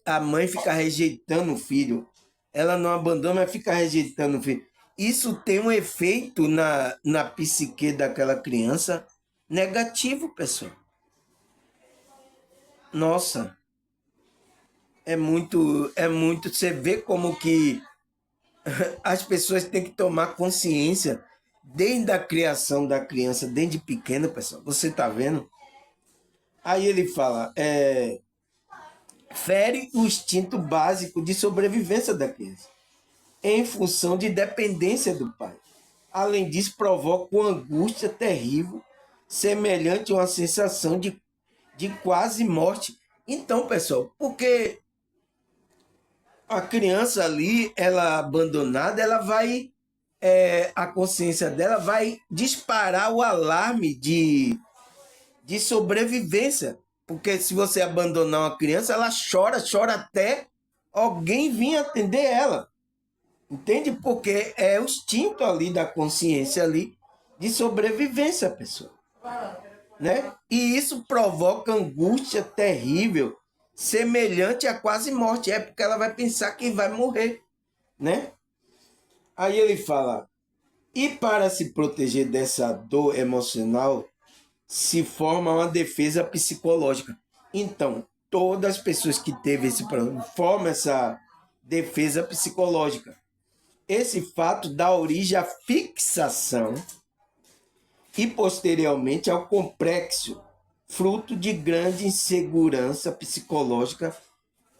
a mãe fica rejeitando o filho, ela não abandona, mas fica rejeitando o filho. Isso tem um efeito na psique daquela criança negativo, pessoal. Nossa, é muito. Você vê como que as pessoas têm que tomar consciência desde a criação da criança, desde pequena, pessoal. Você tá vendo? Aí ele fala, fere o instinto básico de sobrevivência da criança, em função de dependência do pai. Além disso, provoca uma angústia terrível, semelhante a uma sensação de quase morte. Então, pessoal, porque a criança ali, ela abandonada, ela vai, a consciência dela vai disparar o alarme de sobrevivência. Porque se você abandonar uma criança, ela chora, chora até alguém vir atender ela. Entende? Porque é o instinto ali da consciência ali de sobrevivência, pessoal. Né? E isso provoca angústia terrível, semelhante a quase morte. É porque ela vai pensar que vai morrer, né? Aí ele fala, e para se proteger dessa dor emocional, se forma uma defesa psicológica. Então, todas as pessoas que teve esse problema formam essa defesa psicológica. Esse fato dá origem à fixação e posteriormente ao complexo, fruto de grande insegurança psicológica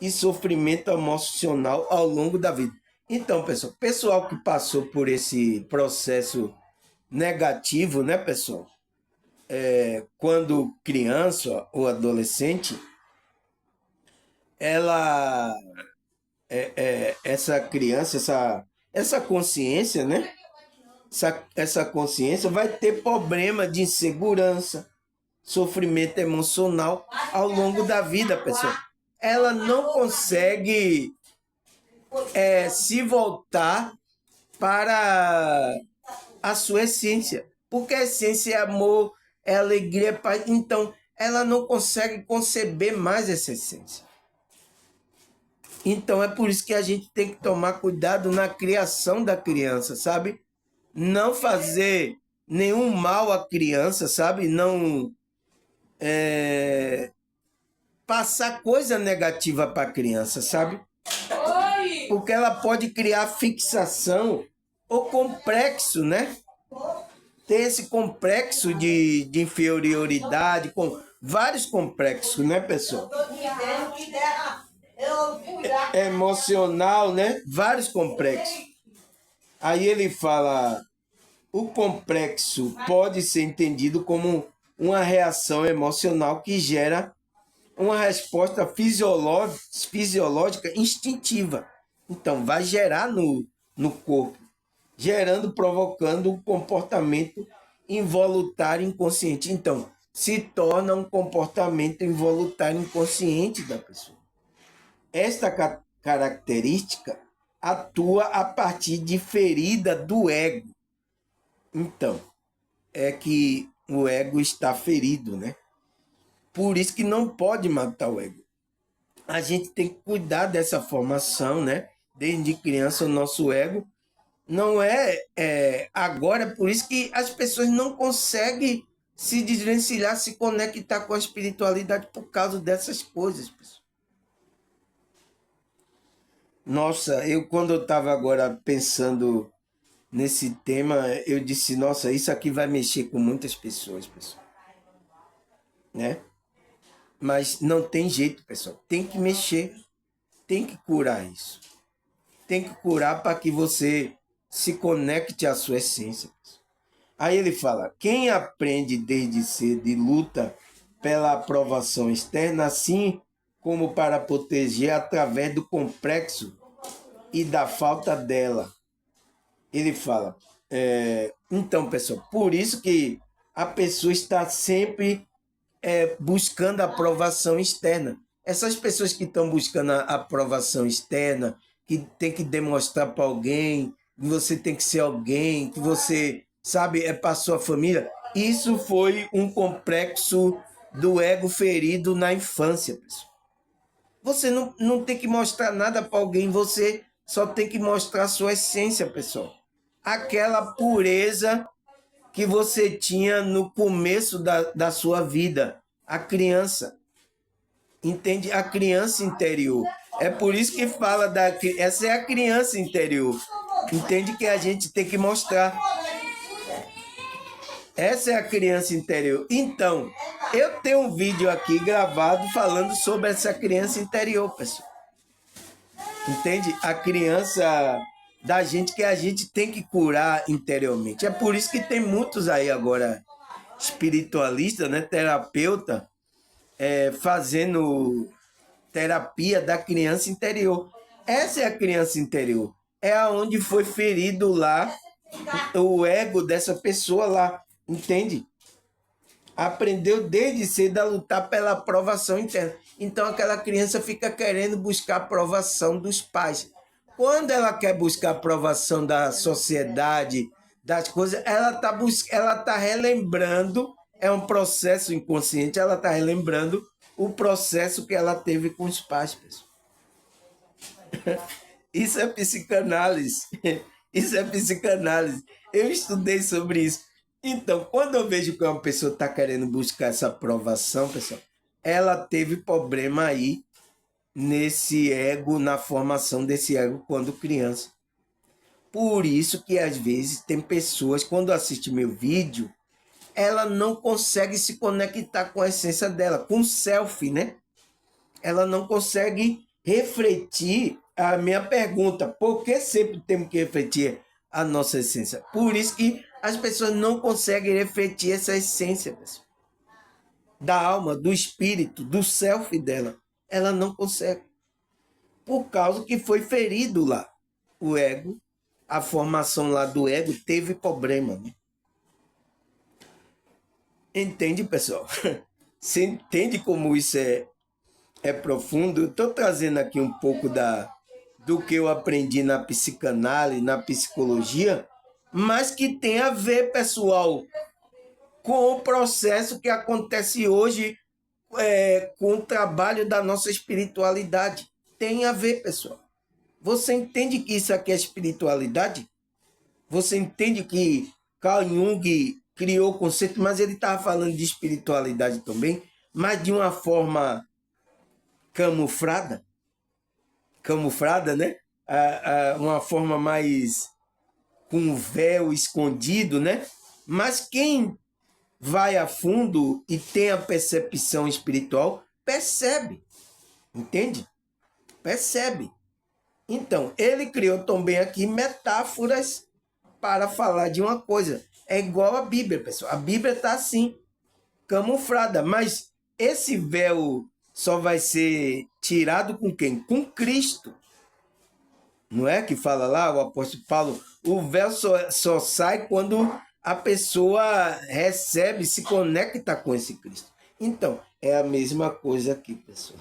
e sofrimento emocional ao longo da vida. Então, pessoal que passou por esse processo negativo, né, pessoal? Quando criança ou adolescente, ela, essa criança, essa consciência, né? Essa consciência vai ter problema de insegurança, sofrimento emocional ao longo da vida, pessoal. Ela não consegue se voltar para a sua essência, porque a essência é amor, é alegria, é paz. Então, ela não consegue conceber mais essa essência. Então, é por isso que a gente tem que tomar cuidado na criação da criança, sabe? Não fazer nenhum mal à criança, sabe? Não passar coisa negativa para a criança, sabe? Porque ela pode criar fixação ou complexo, né? Ter esse complexo de inferioridade, com vários complexos, né, pessoal? Emocional, né? Vários complexos. Aí ele fala, o complexo pode ser entendido como uma reação emocional que gera uma resposta fisiológica instintiva. Então, vai gerar no corpo, provocando um comportamento involuntário inconsciente. Então, se torna um comportamento involuntário inconsciente da pessoa. Esta característica atua a partir de ferida do ego. Então, é que o ego está ferido, né? Por isso que não pode matar o ego. A gente tem que cuidar dessa formação, né? Desde criança, o nosso ego não agora, por isso que as pessoas não conseguem se desvencilhar, se conectar com a espiritualidade por causa dessas coisas, pessoal. Nossa, quando eu estava agora pensando nesse tema, eu disse, nossa, isso aqui vai mexer com muitas pessoas, pessoal. Né? Mas não tem jeito, pessoal. Tem que mexer, tem que curar isso. Tem que curar para que você se conecte à sua essência. Aí ele fala, quem aprende desde cedo e luta pela aprovação externa, assim como para proteger através do complexo e da falta dela. Ele fala, então, pessoal, por isso que a pessoa está sempre buscando a aprovação externa. Essas pessoas que estão buscando a aprovação externa, que tem que demonstrar para alguém, que você tem que ser alguém, que você, sabe, para a sua família, isso foi um complexo do ego ferido na infância, pessoal. Você não tem que mostrar nada para alguém, você só tem que mostrar a sua essência, pessoal. Aquela pureza que você tinha no começo da sua vida. A criança. Entende? A criança interior. É por isso que fala essa é a criança interior. Entende que a gente tem que mostrar. Essa é a criança interior. Então, eu tenho um vídeo aqui gravado falando sobre essa criança interior, pessoal. Entende? A criança da gente que a gente tem que curar interiormente. É por isso que tem muitos aí agora espiritualistas, né, terapeuta, fazendo terapia da criança interior. Essa é a criança interior. É aonde foi ferido lá o ego dessa pessoa lá, entende? Aprendeu desde cedo a lutar pela aprovação interna. Então aquela criança fica querendo buscar a aprovação dos pais. Quando ela quer buscar a aprovação da sociedade, das coisas, ela tá relembrando, é um processo inconsciente, ela está relembrando o processo que ela teve com os pais, pessoal. Isso é psicanálise. Isso é psicanálise. Eu estudei sobre isso. Então, quando eu vejo que uma pessoa está querendo buscar essa aprovação, pessoal, ela teve problema aí nesse ego, na formação desse ego quando criança. Por isso que às vezes tem pessoas, quando assistem meu vídeo, ela não consegue se conectar com a essência dela, com o self, né? Ela não consegue refletir a minha pergunta. Por que sempre temos que refletir a nossa essência? Por isso que as pessoas não conseguem refletir essa essência, pessoal, da alma, do espírito, do self dela. Ela não consegue. Por causa que foi ferido lá. O ego, a formação lá do ego teve problema, né? Entende, pessoal? Você entende como isso é profundo? Eu estou trazendo aqui um pouco do que eu aprendi na psicanálise, na psicologia, mas que tem a ver, pessoal, com o processo que acontece hoje com o trabalho da nossa espiritualidade. Tem a ver, pessoal. Você entende que isso aqui é espiritualidade? Você entende que Carl Jung criou o conceito, mas ele estava falando de espiritualidade também, mas de uma forma camuflada, né? Uma forma mais com um véu escondido, né? Mas quem vai a fundo e tem a percepção espiritual, percebe, entende? Percebe. Então, ele criou também aqui metáforas para falar de uma coisa. É igual a Bíblia, pessoal. A Bíblia está assim, camuflada, mas esse véu só vai ser tirado com quem? Com Cristo. Não é que fala lá o apóstolo Paulo? O véu só sai quando a pessoa recebe, se conecta com esse Cristo. Então, é a mesma coisa aqui, pessoal.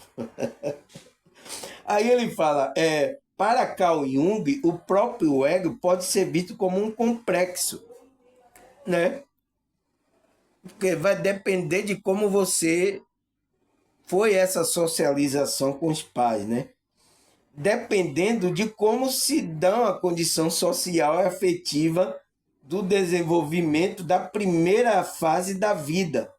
Aí ele fala, para Carl Jung, o próprio ego pode ser visto como um complexo, né? Porque vai depender de como você foi essa socialização com os pais, né? Dependendo de como se dá a condição social e afetiva do desenvolvimento da primeira fase da vida.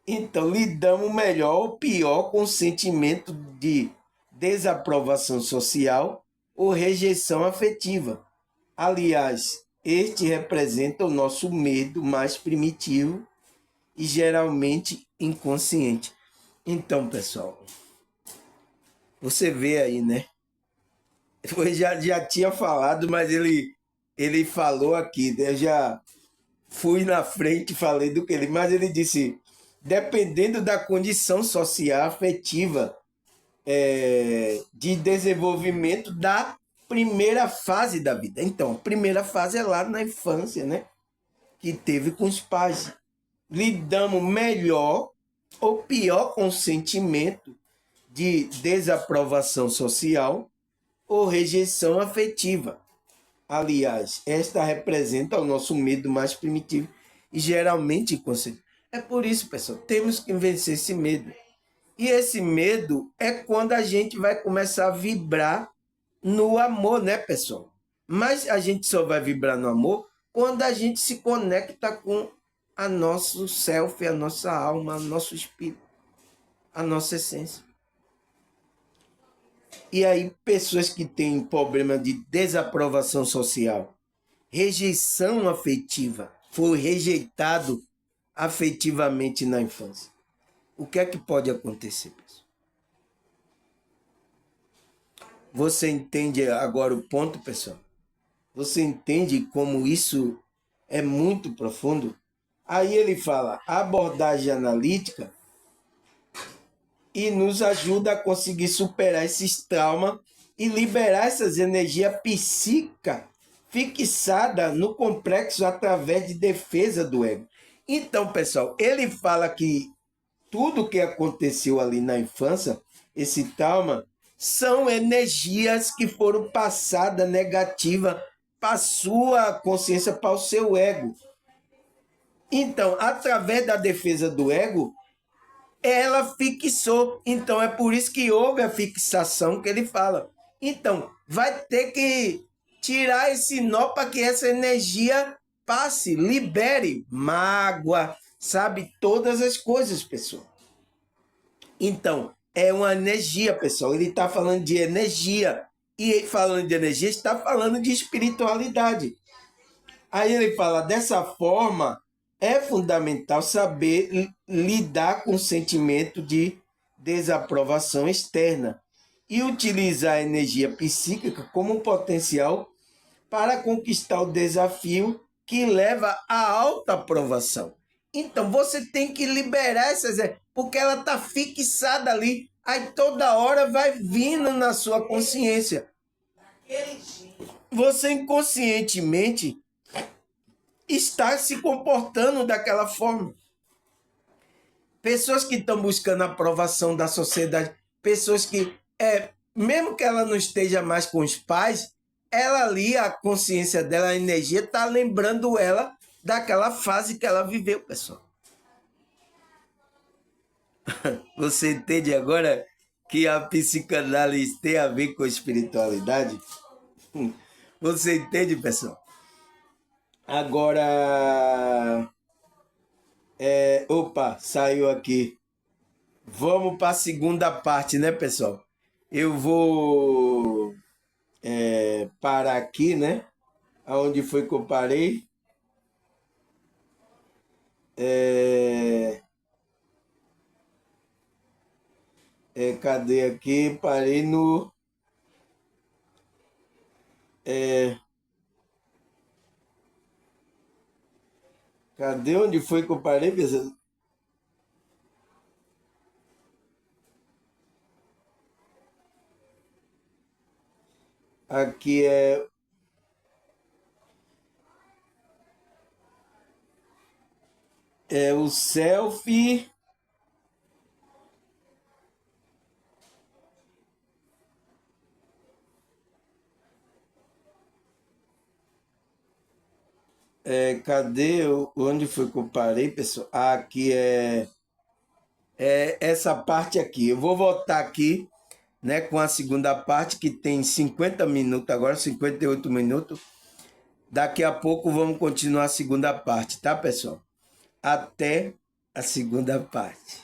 Então, lidamos melhor ou pior com o sentimento de desaprovação social ou rejeição afetiva. Aliás, este representa o nosso medo mais primitivo e geralmente inconsciente. Então, pessoal, você vê aí, né? Eu já tinha falado, mas ele falou aqui, né? Eu já fui na frente e falei do que ele... Mas ele disse, dependendo da condição social afetiva de desenvolvimento da primeira fase da vida. Então, a primeira fase é lá na infância, né? Que teve com os pais. Lidamos melhor ou pior com o sentimento de desaprovação social ou rejeição afetiva. Aliás, esta representa o nosso medo mais primitivo e geralmente inconsciente. É por isso, pessoal, temos que vencer esse medo. E esse medo é quando a gente vai começar a vibrar no amor, né, pessoal? Mas a gente só vai vibrar no amor quando a gente se conecta com a nosso self, a nossa alma, o nosso espírito, a nossa essência. E aí, pessoas que têm problema de desaprovação social, rejeição afetiva, foi rejeitado afetivamente na infância. O que é que pode acontecer, pessoal? Você entende agora o ponto, pessoal? Você entende como isso é muito profundo? Aí ele fala, a abordagem analítica e nos ajuda a conseguir superar esses traumas e liberar essas energias psíquicas fixadas no complexo através de defesa do ego. Então, pessoal, ele fala que tudo que aconteceu ali na infância, esse trauma, são energias que foram passadas negativas para a sua consciência, para o seu ego. Então, através da defesa do ego, ela fixou. Então, é por isso que houve a fixação que ele fala. Então, vai ter que tirar esse nó para que essa energia passe, libere mágoa, sabe? Todas as coisas, pessoal. Então, é uma energia, pessoal. Ele está falando de energia. E ele falando de energia, está falando de espiritualidade. Aí ele fala, dessa forma, é fundamental saber lidar com o sentimento de desaprovação externa e utilizar a energia psíquica como um potencial para conquistar o desafio que leva à alta aprovação. Então, você tem que liberar essas, porque ela está fixada ali, aí toda hora vai vindo na sua consciência. Você inconscientemente está se comportando daquela forma. Pessoas que estão buscando a aprovação da sociedade, pessoas que, mesmo que ela não esteja mais com os pais, ela ali, a consciência dela, a energia, está lembrando ela daquela fase que ela viveu, pessoal. Você entende agora que a psicanálise tem a ver com a espiritualidade? Você entende, pessoal? Agora, opa, saiu aqui. Vamos para a segunda parte, né, pessoal? Eu vou parar aqui, né? Aonde foi que eu parei? Cadê aqui? Parei no... cadê onde foi que eu parei, pessoal? Aqui é o selfie. Cadê? Onde foi que eu parei, pessoal? Aqui é essa parte aqui. Eu vou voltar aqui, né, com a segunda parte, que tem 50 minutos agora, 58 minutos. Daqui a pouco vamos continuar a segunda parte, tá, pessoal? Até a segunda parte.